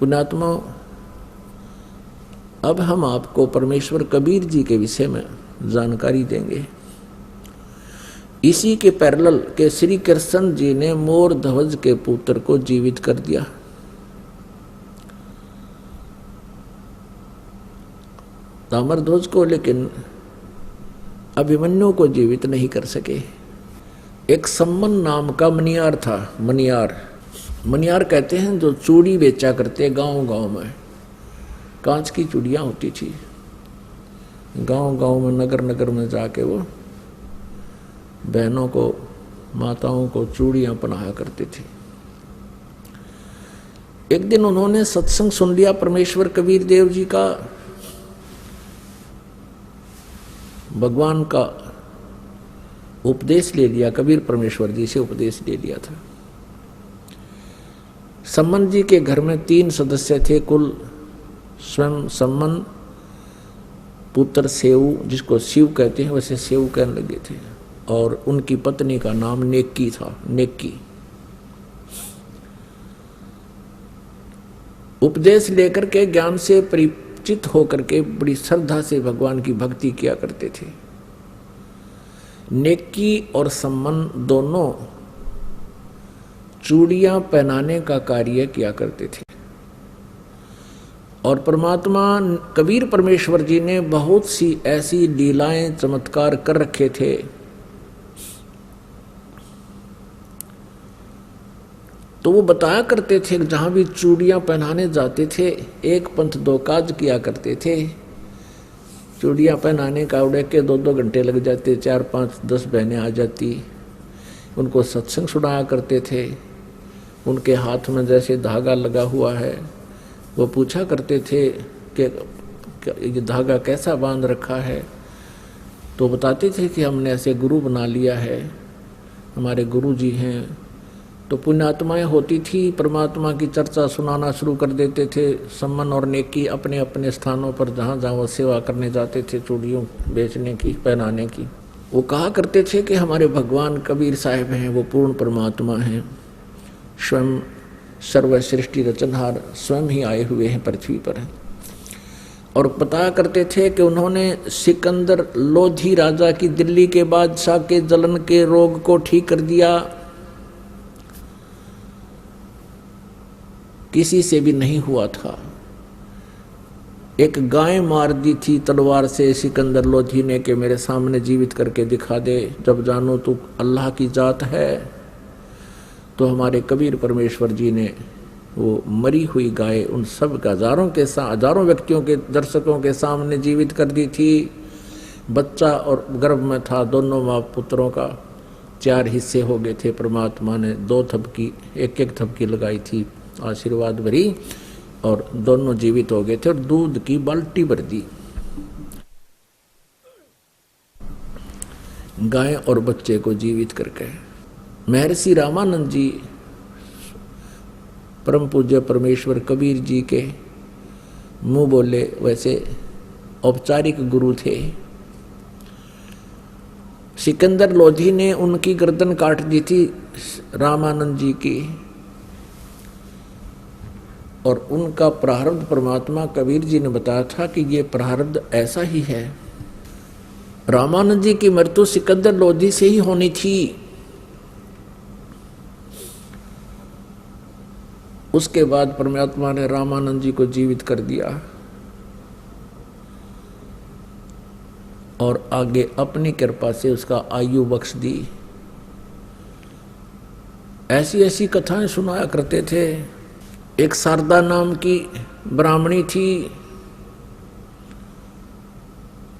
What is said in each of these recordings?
पुण्यात्मा, अब हम आपको परमेश्वर कबीर जी के विषय में जानकारी देंगे। इसी के पैरेलल के श्री कृष्ण जी ने मोर ध्वज के पुत्र को जीवित कर दिया। ताम्रध्वज को, लेकिन अभिमन्यु को जीवित नहीं कर सके। एक सम्मन नाम का मनियार था। मनियार कहते हैं जो चूड़ी बेचा करते गांव गांव में। कांच की चूड़ियां होती थी, गांव गांव में नगर नगर में जाके वो बहनों को, माताओं को चूड़ियां पहनाया करते थे। एक दिन उन्होंने सत्संग सुन लिया परमेश्वर कबीर देव जी का। भगवान का उपदेश ले लिया, कबीर परमेश्वर जी से उपदेश ले लिया था। सम्मन जी के घर में 3 सदस्य थे कुल। स्वयं सम्मन, पुत्र सेऊ, जिसको शिव कहते हैं वैसे सेऊ कहने लगे थे, और उनकी पत्नी का नाम नेक्की था। नेक्की उपदेश लेकर के, ज्ञान से परिचित होकर के बड़ी श्रद्धा से भगवान की भक्ति किया करते थे। नेक्की और सम्मन दोनों चूड़ियां पहनाने का कार्य किया करते थे, और परमात्मा कबीर परमेश्वर जी ने बहुत सी ऐसी लीलाएं चमत्कार कर रखे थे। तो वो बताया करते थे, जहां भी चूड़ियां पहनाने जाते थे, एक पंथ 2 काज किया करते थे। चूड़ियां पहनाने का उड़े के 2-2 घंटे लग जाते, 4, 5, 10 बहनें आ जाती, उनको सत्संग सुनाया करते थे। उनके हाथ में जैसे धागा लगा हुआ है, वो पूछा करते थे कि ये धागा कैसा बांध रखा है। तो बताते थे कि हमने ऐसे गुरु बना लिया है, हमारे गुरु जी हैं। तो पुण्यात्माएं होती थी, परमात्मा की चर्चा सुनाना शुरू कर देते थे। सम्मन और नेकी अपने अपने स्थानों पर जहाँ जहाँ वो सेवा करने जाते थे, चूड़ियों बेचने की, पहनाने की, वो कहा करते थे कि हमारे भगवान कबीर साहिब हैं, वो पूर्ण परमात्मा हैं, स्वयं सर्व सृष्टि रचनहार स्वयं ही आए हुए हैं पृथ्वी पर। और बताया करते थे कि उन्होंने सिकंदर लोधी राजा की, दिल्ली के बादशाह के जलन के रोग को ठीक कर दिया। किसी से भी नहीं हुआ था। एक गाय मार दी थी तलवार से सिकंदर लोधी ने कि मेरे सामने जीवित करके दिखा दे, जब जानो तू अल्लाह की जात है। तो हमारे कबीर परमेश्वर जी ने वो मरी हुई गाय उन सब हजारों व्यक्तियों के, दर्शकों के सामने जीवित कर दी थी। बच्चा और गर्भ में था, दोनों माँ पुत्रों का 4 हिस्से हो गए थे। परमात्मा ने 2 थपकी, एक थपकी लगाई थी आशीर्वाद भरी, और दोनों जीवित हो गए थे, और दूध की बाल्टी भर दी। गाय और बच्चे को जीवित करके महर्षि रामानंद जी परम पूज्य परमेश्वर कबीर जी के मुंह बोले वैसे औपचारिक गुरु थे। सिकंदर लोधी ने उनकी गर्दन काट दी थी रामानंद जी की, और उनका प्रारब्ध परमात्मा कबीर जी ने बताया था कि ये प्रारब्ध ऐसा ही है। रामानंद जी की मृत्यु सिकंदर लोधी से ही होनी थी। उसके बाद परमात्मा ने रामानंद जी को जीवित कर दिया, और आगे अपनी कृपा से उसका आयु बख्श दी। ऐसी ऐसी कथाएं सुनाया करते थे। एक शारदा नाम की ब्राह्मणी थी,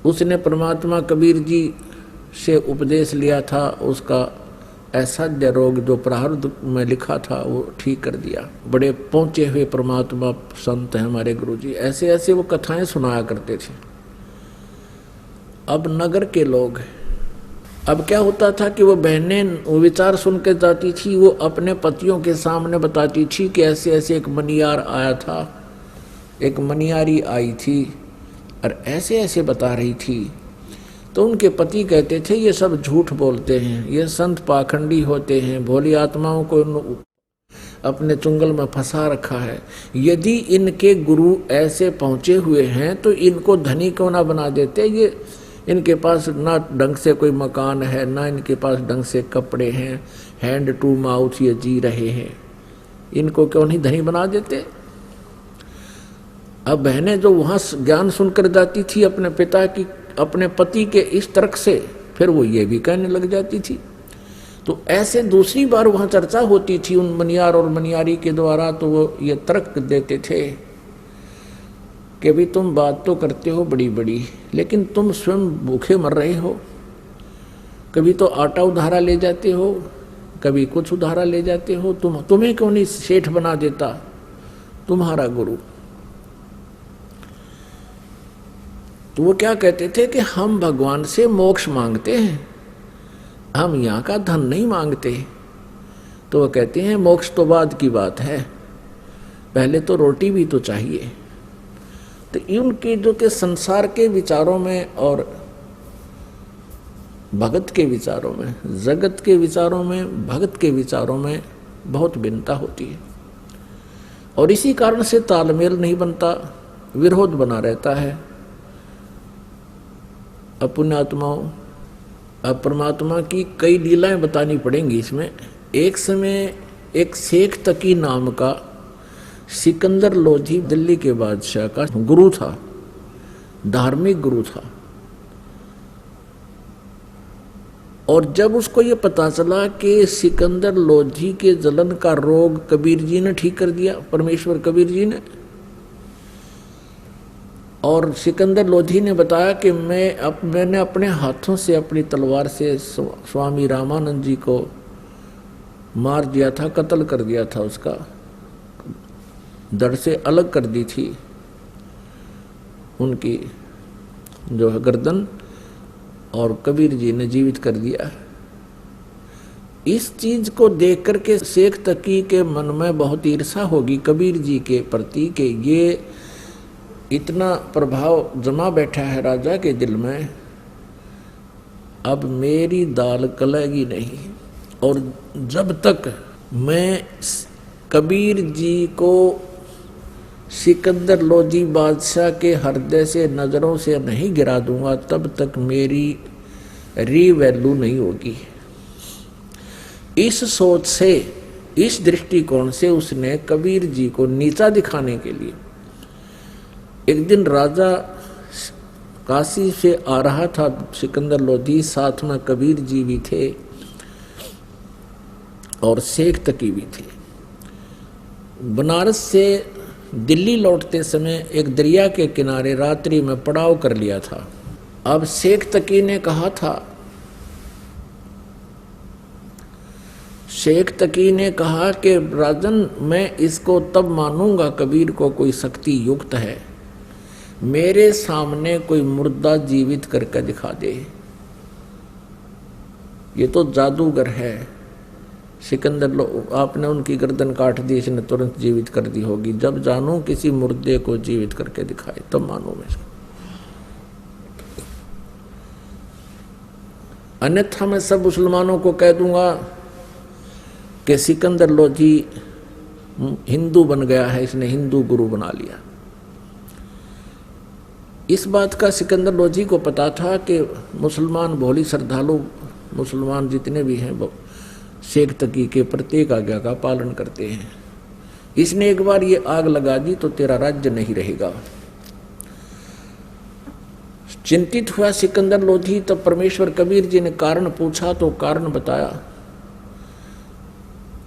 उसने परमात्मा कबीर जी से उपदेश लिया था। उसका असाध्य रोग जो प्रारब्ध में लिखा था वो ठीक कर दिया। बड़े पहुंचे हुए परमात्मा संत हैं हमारे गुरु जी। ऐसे ऐसे वो कथाएं सुनाया करते थे। अब नगर के लोग, अब क्या होता था कि वो बहनें वो विचार सुन के जाती थी, वो अपने पतियों के सामने बताती थी कि ऐसे ऐसे एक मनियार आया था, एक मनियारी आई थी, और ऐसे ऐसे बता रही थी। तो उनके पति कहते थे ये सब झूठ बोलते हैं, ये संत पाखंडी होते हैं, भोली आत्माओं को अपने चुंगल में फंसा रखा है। यदि इनके गुरु ऐसे पहुंचे हुए हैं तो इनको धनी क्यों ना बना देते। ये इनके पास ना ढंग से कोई मकान है, ना इनके पास ढंग से कपड़े हैं, हैंड टू माउथ ये जी रहे हैं, इनको क्यों नहीं धनी बना देते। अब बहनें जो वहां ज्ञान सुनकर जाती थी अपने पिता की, अपने पति के इस तर्क से, फिर वो ये भी कहने लग जाती थी। तो ऐसे दूसरी बार वहां चर्चा होती थी उन मनियार और मनियारी के द्वारा, तो वो ये तर्क देते थे कि भी तुम बात तो करते हो बड़ी बड़ी, लेकिन तुम स्वयं भूखे मर रहे हो। कभी तो आटा उधारा ले जाते हो, कभी कुछ उधारा ले जाते हो, तुम्हें क्यों नहीं सेठ बना देता तुम्हारा गुरु। तो वो क्या कहते थे कि हम भगवान से मोक्ष मांगते हैं, हम यहाँ का धन नहीं मांगते। तो वो कहते हैं मोक्ष तो बाद की बात है, पहले तो रोटी भी तो चाहिए। तो उनके जो के संसार के विचारों में और भगत के विचारों में, जगत के विचारों में, भगत के विचारों में बहुत भिन्नता होती है, और इसी कारण से तालमेल नहीं बनता, विरोध बना रहता है। अपुण्यात्माओं, अब परमात्मा की कई लीलाएं बतानी पड़ेंगी इसमें। एक समय एक शेख तकी नाम का सिकंदर लोधी दिल्ली के बादशाह का गुरु था, धार्मिक गुरु था। और जब उसको ये पता चला कि सिकंदर लोधी के जलन का रोग कबीर जी ने ठीक कर दिया, परमेश्वर कबीर जी ने, और सिकंदर लोधी ने बताया कि मैंने अपने हाथों से अपनी तलवार से स्वामी रामानंद जी को मार दिया था, कत्ल कर दिया था, उसका धड़ से अलग कर दी थी उनकी जो है गर्दन, और कबीर जी ने जीवित कर दिया। इस चीज को देख करके शेख तकी के मन में बहुत ईर्षा होगी कबीर जी के प्रति, कि ये इतना प्रभाव जमा बैठा है राजा के दिल में, अब मेरी दाल गलेगी नहीं। और जब तक मैं कबीर जी को सिकंदर लोधी बादशाह के हृदय से नजरों से नहीं गिरा दूंगा, तब तक मेरी रीवैल्यू नहीं होगी। इस सोच से, इस दृष्टिकोण से उसने कबीर जी को नीचा दिखाने के लिए, एक दिन राजा काशी से आ रहा था सिकंदर लोधी, साथ में कबीर जी भी थे और शेख तकी भी थे। बनारस से दिल्ली लौटते समय एक दरिया के किनारे रात्रि में पड़ाव कर लिया था। अब शेख तकी ने कहा था, शेख तकी ने कहा कि राजन, मैं इसको तब मानूंगा कबीर को कोई शक्ति युक्त है, मेरे सामने कोई मुर्दा जीवित करके दिखा दे, ये तो जादूगर है। सिकंदर आपने उनकी गर्दन काट दी, इसने तुरंत जीवित कर दी होगी, जब जानू किसी मुर्दे को जीवित करके दिखाए तब मानू मैं इसको, अन्यथा मैं सब मुसलमानों को कह दूंगा कि सिकंदर लोधी हिंदू बन गया है, इसने हिंदू गुरु बना लिया। इस बात का सिकंदर लोधी को पता था कि मुसलमान भोली श्रद्धालु मुसलमान जितने भी हैं वो शेख तकी के प्रत्येक आज्ञा का पालन करते हैं। इसने एक बार ये आग लगा दी तो तेरा राज्य नहीं रहेगा। चिंतित हुआ सिकंदर लोधी, तब परमेश्वर कबीर जी ने कारण पूछा तो कारण बताया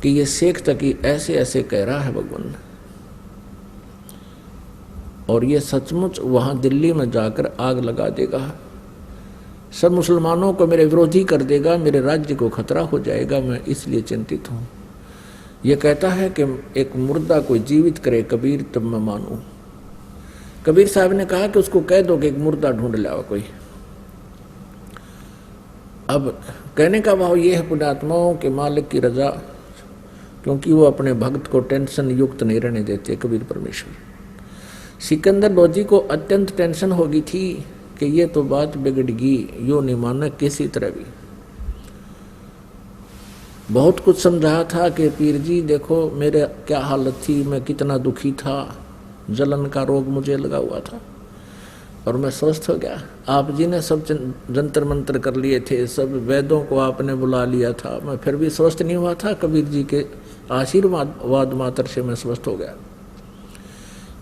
कि ये शेख तकी ऐसे ऐसे कह रहा है भगवान, और ये सचमुच वहां दिल्ली में जाकर आग लगा देगा, सब मुसलमानों को मेरे विरोधी कर देगा, मेरे राज्य को खतरा हो जाएगा, मैं इसलिए चिंतित हूं। ये कहता है कि एक मुर्दा कोई जीवित करे कबीर तब मैं मानूं। कबीर साहब ने कहा कि उसको कह दो कि एक मुर्दा ढूंढ लाओ कोई। अब कहने का भाव ये है पुण्यात्माओं के मालिक की रजा, क्योंकि वो अपने भक्त को टेंशन युक्त नहीं रहने देते कबीर परमेश्वर। सिकंदर लोधी को अत्यंत टेंशन होगी थी कि ये तो बात बिगड़ गई, यो नहीं माना किसी तरह भी। बहुत कुछ समझाया था कि पीर जी देखो मेरे क्या हालत थी, मैं कितना दुखी था, जलन का रोग मुझे लगा हुआ था और मैं स्वस्थ हो गया। आप जी ने सब जंतर मंत्र कर लिए थे, सब वैद्यों को आपने बुला लिया था, मैं फिर भी स्वस्थ नहीं हुआ था। कबीर जी के आशीर्वाद मात्र से मैं स्वस्थ हो गया।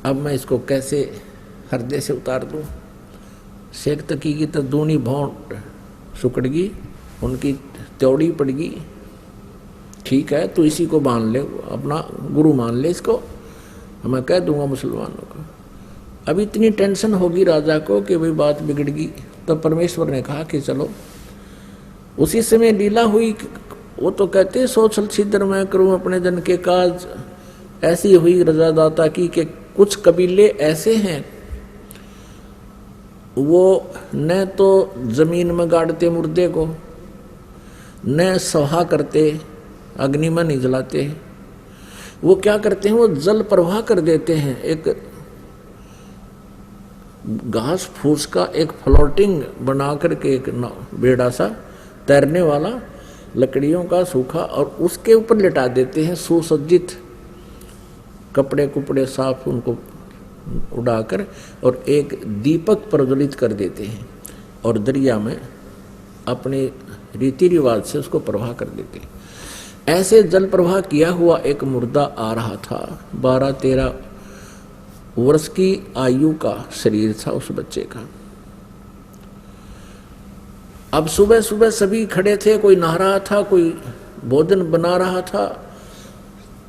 अब मैं इसको कैसे हृदय से उतार दूं? शेख तकी की तो दूनी भौंट सुकड़गी, उनकी त्योड़ी पड़गी। ठीक है, तो इसी को मान ले, अपना गुरु मान ले इसको, मैं कह दूंगा मुसलमानों को। अब इतनी टेंशन होगी राजा को कि भाई बात बिगड़गी। तो परमेश्वर ने कहा कि चलो, उसी समय लीला हुई। वो तो कहते सोचल छिद्र मैं करूं अपने जन के काज, ऐसी हुई रजादाता की कि कुछ कबीले ऐसे हैं वो न तो जमीन में गाड़ते मुर्दे को, न सहा करते, अग्नि में नहीं जलाते। वो क्या करते हैं, वो जल प्रवाह कर देते हैं। एक घास फूस का एक फ्लोटिंग बना करके एक बेड़ा सा तैरने वाला लकड़ियों का सूखा, और उसके ऊपर लिटा देते हैं सुसज्जित कपड़े कुपड़े साफ उनको उड़ाकर, और एक दीपक प्रज्वलित कर देते हैं और दरिया में अपने रीति रिवाज से उसको प्रवाह कर देते हैं। ऐसे जल प्रवाह किया हुआ एक मुर्दा आ रहा था। 12-13 वर्ष की आयु का शरीर था उस बच्चे का। अब सुबह सुबह सभी खड़े थे, कोई नहा रहा था, कोई भोजन बना रहा था।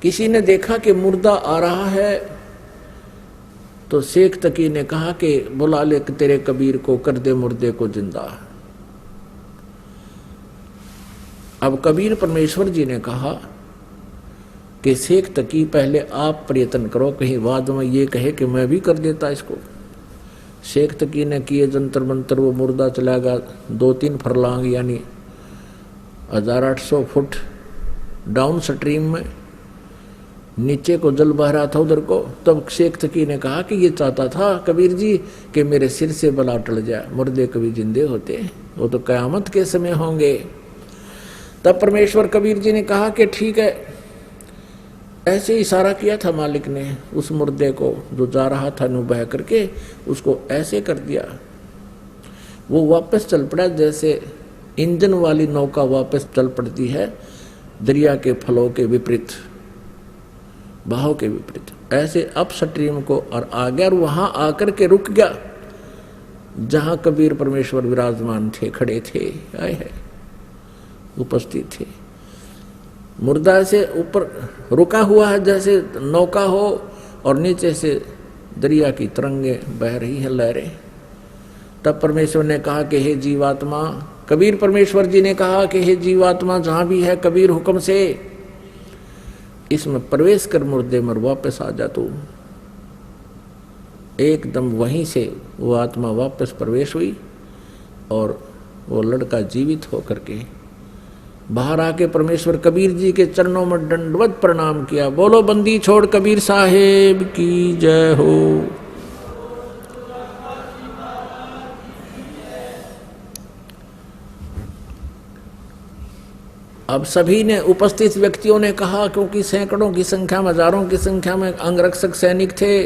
किसी ने देखा कि मुर्दा आ रहा है, तो शेख तकी ने कहा कि बुला ले तेरे कबीर को, कर दे मुर्दे को जिंदा। अब कबीर परमेश्वर जी ने कहा कि शेख तकी पहले आप प्रयत्न करो, कहीं बाद में ये कहे कि मैं भी कर देता इसको। शेख तकी ने किए जंतर मंतर, वो मुर्दा चला गया 2-3 फरलांग यानी 1800 फुट डाउन स्ट्रीम में, नीचे को जल बह रहा था उधर को। तब शेख तकी ने कहा कि ये चाहता था कबीर जी कि मेरे सिर से बला टल जाए, मुर्दे कभी जिंदे होते हैं, वो तो कयामत के समय होंगे। तब परमेश्वर कबीर जी ने कहा कि ठीक है। ऐसे इशारा किया था मालिक ने उस मुर्दे को जो जा रहा था नु बह करके, उसको ऐसे कर दिया, वो वापस चल पड़ा जैसे इंजन वाली नौका वापस चल पड़ती है दरिया के फलों के विपरीत, बहाव के विपरीत। ऐसे अप स्ट्रीम को और आ गया, और वहां आकर के रुक गया जहां कबीर परमेश्वर विराजमान थे, खड़े थे, आए हैं, उपस्थित थे। मुर्दा से ऊपर रुका हुआ है जैसे नौका हो, और नीचे से दरिया की तरंगे बह रही हैं, लहरें। तब परमेश्वर ने कहा कि हे जीवात्मा, कबीर परमेश्वर जी ने कहा कि हे जीवात्मा जहां भी है कबीर हुक्म से इसमें प्रवेश कर, मुर्दे मर वापस आ जा तू। एकदम वहीं से वो आत्मा वापस प्रवेश हुई और वो लड़का जीवित होकर के बाहर आके परमेश्वर कबीर जी के चरणों में दंडवत प्रणाम किया। बोलो बंदी छोड़ कबीर साहेब की जय हो। अब सभी ने, उपस्थित व्यक्तियों ने कहा, क्योंकि सैकड़ों की संख्या में, हजारों की संख्या में अंगरक्षक सैनिक थे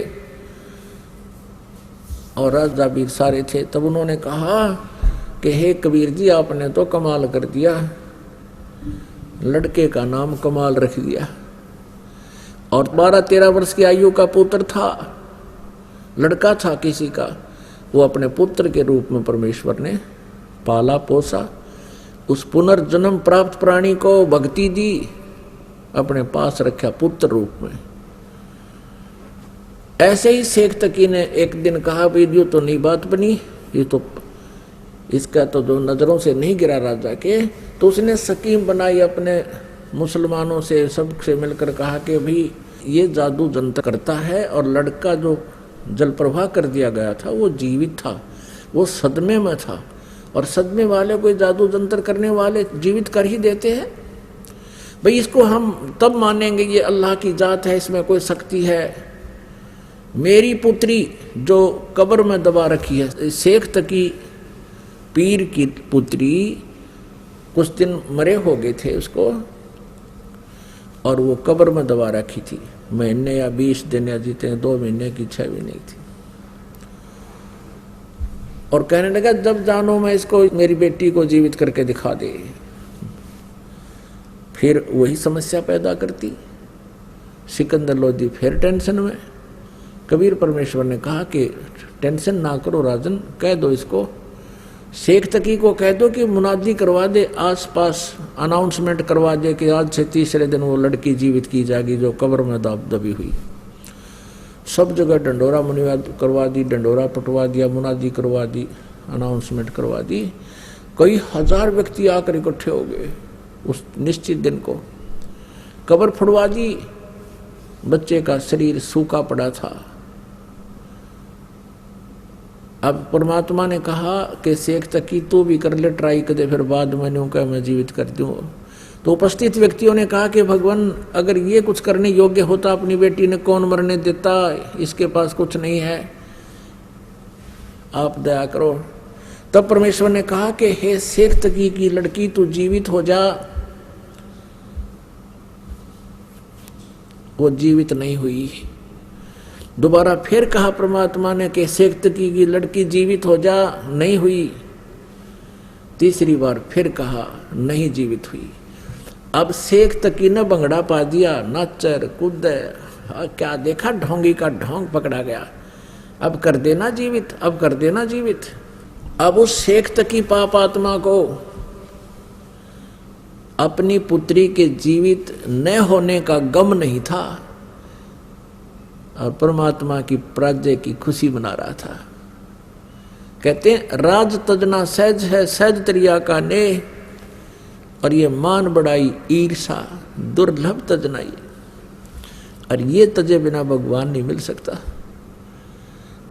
और राजा भी सारे थे, तब उन्होंने कहा कि हे कबीर जी आपने तो कमाल कर दिया, लड़के का नाम कमाल रख दिया। और 12-13 वर्ष की आयु का पुत्र था, लड़का था किसी का, वो अपने पुत्र के रूप में परमेश्वर ने पाला पोसा। उस पुनर्जन्म प्राप्त प्राणी को भक्ति दी, अपने पास रखा पुत्र रूप में। ऐसे ही शेख तकी ने एक दिन कहा भाई ये तो नहीं बात बनी, ये तो इसका तो जो नजरों से नहीं गिरा राजा के, तो उसने स्कीम बनाई अपने मुसलमानों से, सबसे मिलकर कहा कि भाई ये जादू जंतर करता है, और लड़का जो जल प्रवाह कर दिया गया था वो जीवित था, वो सदमे में था, और सदमे वाले कोई जादू जंतर करने वाले जीवित कर ही देते हैं। भाई इसको हम तब मानेंगे ये अल्लाह की जात है, इसमें कोई शक्ति है। मेरी पुत्री जो कब्र में दबा रखी है, शेख तकी पीर की पुत्री, कुछ दिन मरे हो गए थे उसको, और वो कब्र में दबा रखी थी, महीने या 20 दिन या जीते 2 महीने की 6 भी नहीं थी। और कहने लगा जब जानो मैं इसको मेरी बेटी को जीवित करके दिखा दे। फिर वही समस्या पैदा करती। सिकंदर लोधी फिर टेंशन में। कबीर परमेश्वर ने कहा कि टेंशन ना करो राजन, कह दो इसको, शेख तकी को कह दो कि मुनादी करवा दे, आसपास अनाउंसमेंट करवा दे कि आज से तीसरे दिन वो लड़की जीवित की जाएगी जो कब्र में दबी हुई। सब जगह डंडोरा मुनिवाद करवा दी, डंडोरा पटवा दिया, मुनादी करवा दी, अनाउंसमेंट करवा दी। कई हजार व्यक्ति आकर इकट्ठे हो गए उस निश्चित दिन को। कब्र फुड़वा दी, बच्चे का शरीर सूखा पड़ा था। अब परमात्मा ने कहा कि शेख तकी तू भी कर ले ट्राई कर दे, फिर बाद मैंने कहा मैं जीवित कर दूँ। तो उपस्थित व्यक्तियों ने कहा कि भगवान अगर ये कुछ करने योग्य होता अपनी बेटी ने कौन मरने देता, इसके पास कुछ नहीं है, आप दया करो। तब परमेश्वर ने कहा कि हे शेख तकी की लड़की तू जीवित हो जा। वो जीवित नहीं हुई। दोबारा फिर कहा परमात्मा ने कि शेख तकी की लड़की जीवित हो जा, नहीं हुई। तीसरी बार फिर कहा, नहीं जीवित हुई। अब शेख तकी ने बंगड़ा पा दिया, नाचर कूद, क्या देखा, ढोंगी का ढोंग पकड़ा गया। अब कर देना जीवित, अब कर देना जीवित। अब उस शेख तकी पाप आत्मा को अपनी पुत्री के जीवित न होने का गम नहीं था और परमात्मा की पराजय की खुशी मना रहा था। कहते हैं राज तजना सहज है, सहज तरिया का ने, और ये मान बढ़ाई ईर्षा दुर्लभ तजनाई। और ये तजे बिना भगवान नहीं मिल सकता।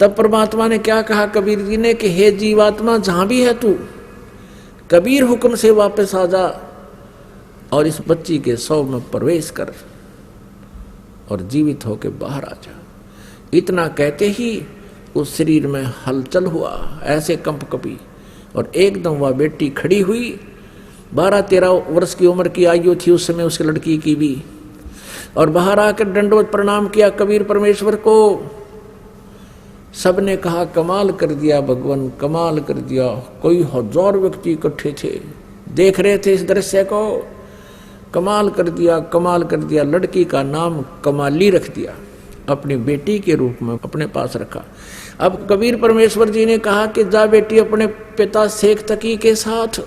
तब परमात्मा ने क्या कहा कबीर जी ने कि हे जीवात्मा जहां भी है तू, कबीर हुक्म से वापस आ जा और इस बच्ची के शव में प्रवेश कर और जीवित होकर बाहर आ जा। इतना कहते ही उस शरीर में हलचल हुआ, ऐसे कंप कपी, और एकदम वह बेटी खड़ी हुई। 12-13 वर्ष की उम्र की आयु थी उस समय उस लड़की की भी। और बाहर आकर दंडवत प्रणाम किया कबीर परमेश्वर को। सबने कहा कमाल कर दिया भगवान, कमाल कर दिया। कोई 1000 व्यक्ति इकट्ठे थे, देख रहे थे इस दृश्य को। कमाल कर दिया, कमाल कर दिया। लड़की का नाम कमाली रख दिया, अपनी बेटी के रूप में अपने पास रखा। अब कबीर परमेश्वर जी ने कहा कि जा बेटी अपने पिता शेख तकी के साथ।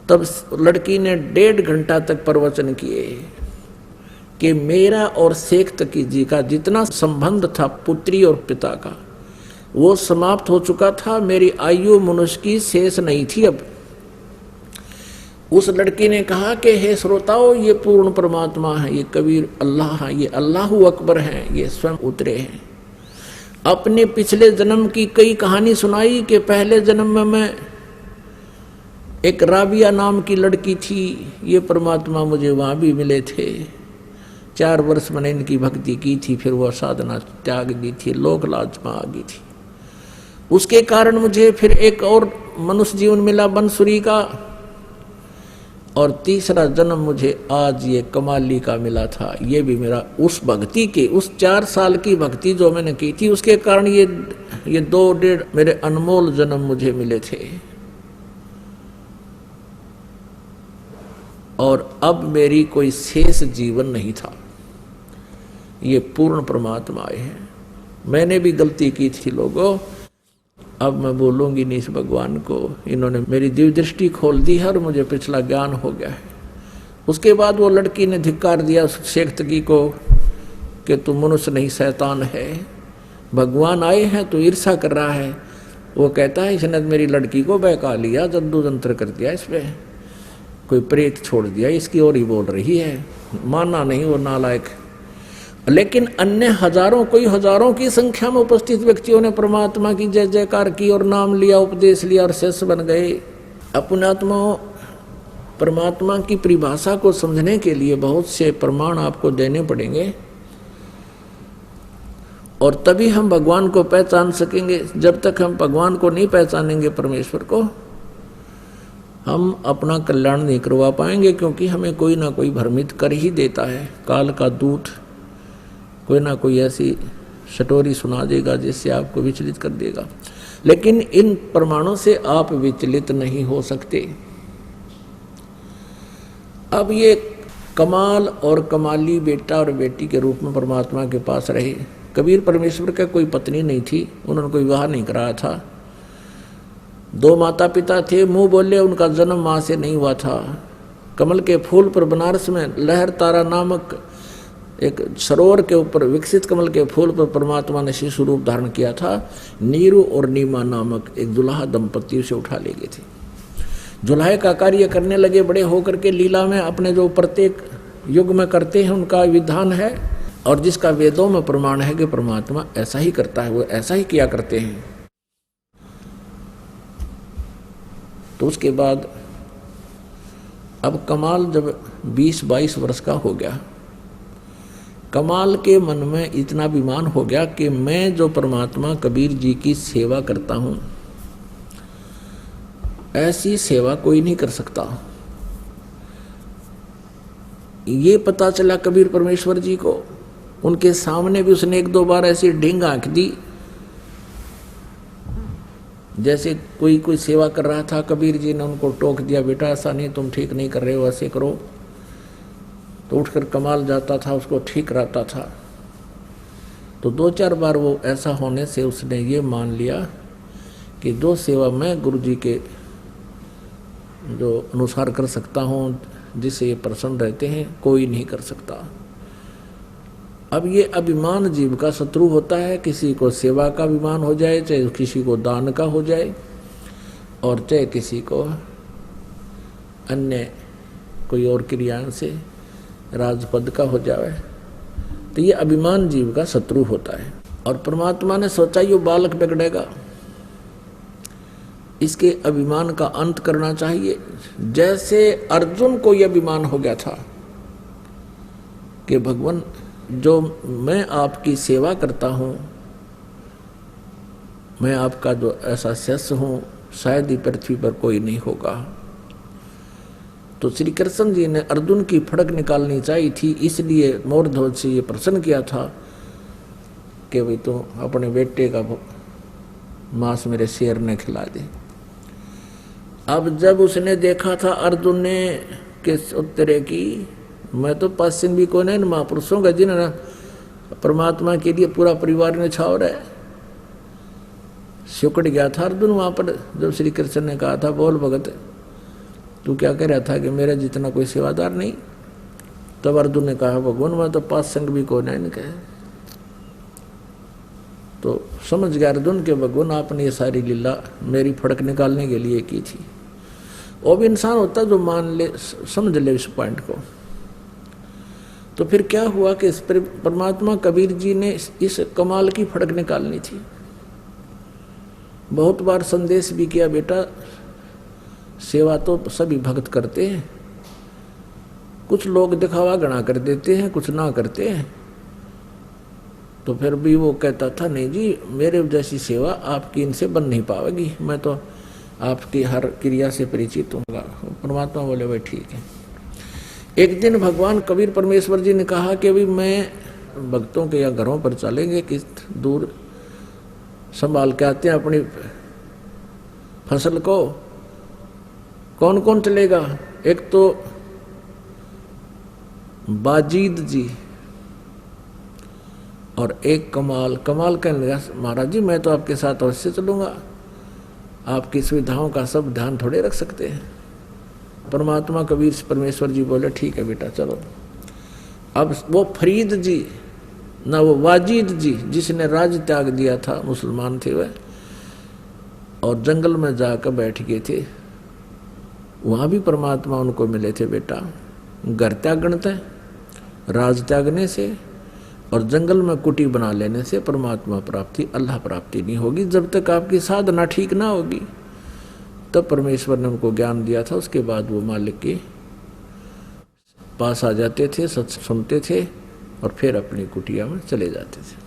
तब लड़की ने 1.5 घंटा तक प्रवचन किए कि मेरा और शेख तकी जी का जितना संबंध था पुत्री और पिता का, वो समाप्त हो चुका था। मेरी आयु मनुष्य की शेष नहीं थी अब। उस लड़की ने कहा कि हे श्रोताओ, ये पूर्ण परमात्मा है, ये कबीर अल्लाह है, ये अल्लाहु अकबर है, ये स्वयं उतरे हैं। अपने पिछले जन्म की कई कहानी सुनाई कि पहले जन्म में मैं एक राबिया नाम की लड़की थी, ये परमात्मा मुझे वहाँ भी मिले थे। 4 वर्ष मैंने इनकी भक्ति की थी, फिर वह साधना त्याग दी थी, लोक लाज में आ गई थी। उसके कारण मुझे फिर एक और मनुष्य जीवन मिला बंसुरी का, और तीसरा जन्म मुझे आज ये कमाली का मिला था। ये भी मेरा उस भक्ति के, उस 4 साल की भक्ति जो मैंने की थी, उसके कारण ये 2-1.5 मेरे अनमोल जन्म मुझे मिले थे। और अब मेरी कोई शेष जीवन नहीं था। ये पूर्ण परमात्मा आए हैं। मैंने भी गलती की थी लोगों, अब मैं बोलूंगी नहीं इस भगवान को। इन्होंने मेरी दिव्य दृष्टि खोल दी है और मुझे पिछला ज्ञान हो गया है। उसके बाद वो लड़की ने धिक्कार दिया शेख तकी को कि तू मनुष्य नहीं शैतान है, भगवान आए हैं तो ईर्षा कर रहा है। वो कहता है इसने मेरी लड़की को बहका लिया, जद्दू जंत्र कर दिया, इस पे कोई प्रेत छोड़ दिया, इसकी ओर ही बोल रही है। माना नहीं वो नालायक। लेकिन अन्य हजारों, कोई हजारों की संख्या में उपस्थित व्यक्तियों ने परमात्मा की जय जयकार की और नाम लिया, उपदेश लिया और शिष्य बन गए। अपनात्मा परमात्मा की परिभाषा को समझने के लिए बहुत से प्रमाण आपको देने पड़ेंगे और तभी हम भगवान को पहचान सकेंगे। जब तक हम भगवान को नहीं पहचानेंगे, परमेश्वर को, हम अपना कल्याण नहीं करवा पाएंगे, क्योंकि हमें कोई ना कोई भ्रमित कर ही देता है। काल का दूत कोई ना कोई ऐसी स्टोरी सुना देगा जिससे आपको विचलित कर देगा। लेकिन इन प्रमाणों से आप विचलित नहीं हो सकते। अब ये कमाल और कमाली बेटा और बेटी के रूप में परमात्मा के पास रहे। कबीर परमेश्वर का कोई पत्नी नहीं थी, उन्होंने कोई विवाह नहीं कराया था। 2 माता पिता थे, मुंह बोले उनका जन्म मां से नहीं हुआ था। कमल के फूल पर बनारस में लहर तारा नामक एक सरोवर के ऊपर विकसित कमल के फूल पर परमात्मा ने शिशु रूप धारण किया था। नीरू और नीमा नामक एक दुल्हा दंपति उसे उठा ले गए थे। जुल्हे का कार्य करने लगे, बड़े होकर के लीला में अपने जो प्रत्येक युग में करते हैं उनका विधान है, और जिसका वेदों में प्रमाण है कि परमात्मा ऐसा ही करता है, वो ऐसा ही किया करते हैं। तो उसके बाद अब कमाल जब 20-22 वर्ष का हो गया, कमाल के मन में इतना अभिमान हो गया कि मैं जो परमात्मा कबीर जी की सेवा करता हूं, ऐसी सेवा कोई नहीं कर सकता। ये पता चला कबीर परमेश्वर जी को। उनके सामने भी उसने 1-2 बार ऐसी ढींग आंख दी, जैसे कोई सेवा कर रहा था। कबीर जी ने उनको टोक दिया, बेटा ऐसा नहीं, तुम ठीक नहीं कर रहे हो, ऐसे करो। तो उठकर कमाल जाता था, उसको ठीक रहता था। तो 2-4 बार वो ऐसा होने से उसने ये मान लिया कि जो सेवा मैं गुरु जी के जो अनुसार कर सकता हूँ, जिससे ये प्रसन्न रहते हैं, कोई नहीं कर सकता। अब ये अभिमान जीव का शत्रु होता है। किसी को सेवा का अभिमान हो जाए, चाहे किसी को दान का हो जाए, और चाहे किसी को अन्य कोई और क्रियाओं से राजपद का हो जाए, तो ये अभिमान जीव का शत्रु होता है। और परमात्मा ने सोचा ये बालक बिगड़ेगा, इसके अभिमान का अंत करना चाहिए। जैसे अर्जुन को यह अभिमान हो गया था कि भगवान जो मैं आपकी सेवा करता हूँ, मैं आपका जो ऐसा शिष्य हूँ, शायद ही पृथ्वी पर कोई नहीं होगा। तो श्री कृष्ण जी ने अर्जुन की फड़क निकालनी चाहिए थी, इसलिए मोरध्वज से ये प्रश्न किया था कि भाई तो अपने बेटे का मांस मेरे शेर ने खिला दे। अब जब उसने देखा था अर्जुन ने किस उत्तरे की, मैं तो पश्चिम भी को नहीं, महापुरुषों का जिन्होंने परमात्मा के लिए पूरा परिवार ने छावर है, सिकुड़ गया था अर्जुन वहां पर। जब श्री कृष्ण ने कहा था, बोल भगत तू क्या कह रहा था कि मेरा जितना कोई सेवादार नहीं। तब अर्जुन ने कहा, भगवान मैं तो 5 संग भी को नहीं कहे। तो समझ गया अर्जुन के भगवान आपने ये सारी लीला मेरी फड़क निकालने के लिए की थी। वो भी इंसान होता जो मान ले, समझ ले इस पॉइंट को। तो फिर क्या हुआ कि इस परमात्मा कबीर जी ने इस कमाल की फड़क निकालनी थी। बहुत बार संदेश भी किया, बेटा सेवा तो सभी भक्त करते हैं, कुछ लोग दिखावा गणा कर देते हैं, कुछ ना करते हैं। तो फिर भी वो कहता था, नहीं जी मेरे जैसी सेवा आपकी इनसे बन नहीं पाएगी, मैं तो आपकी हर क्रिया से परिचित हूँगा। परमात्मा बोले भाई ठीक है। एक दिन भगवान कबीर परमेश्वर जी ने कहा कि अभी मैं भक्तों के या घरों पर चलेंगे, किस दूर संभाल के आते हैं अपनी फसल को। कौन कौन चलेगा? एक तो बाजीद जी और एक कमाल। कमाल कहने लगा, महाराज जी मैं तो आपके साथ अवश्य चलूंगा, आपकी सुविधाओं का सब ध्यान थोड़े रख सकते हैं। परमात्मा कबीर परमेश्वर जी बोले ठीक है बेटा चलो। अब वो फरीद जी ना वो वाजिद जी जिसने राज त्याग दिया था, मुसलमान थे वह, और जंगल में जाकर बैठ गए थे। वहाँ भी परमात्मा उनको मिले थे, बेटा घर त्यागने से, राज त्यागने से और जंगल में कुटी बना लेने से परमात्मा प्राप्ति, अल्लाह प्राप्ति नहीं होगी जब तक आपकी साधना ठीक ना होगी। तब परमेश्वर ने उनको ज्ञान दिया था। उसके बाद वो मालिक के पास आ जाते थे, सत्संग सुनते थे और फिर अपनी कुटिया में चले जाते थे।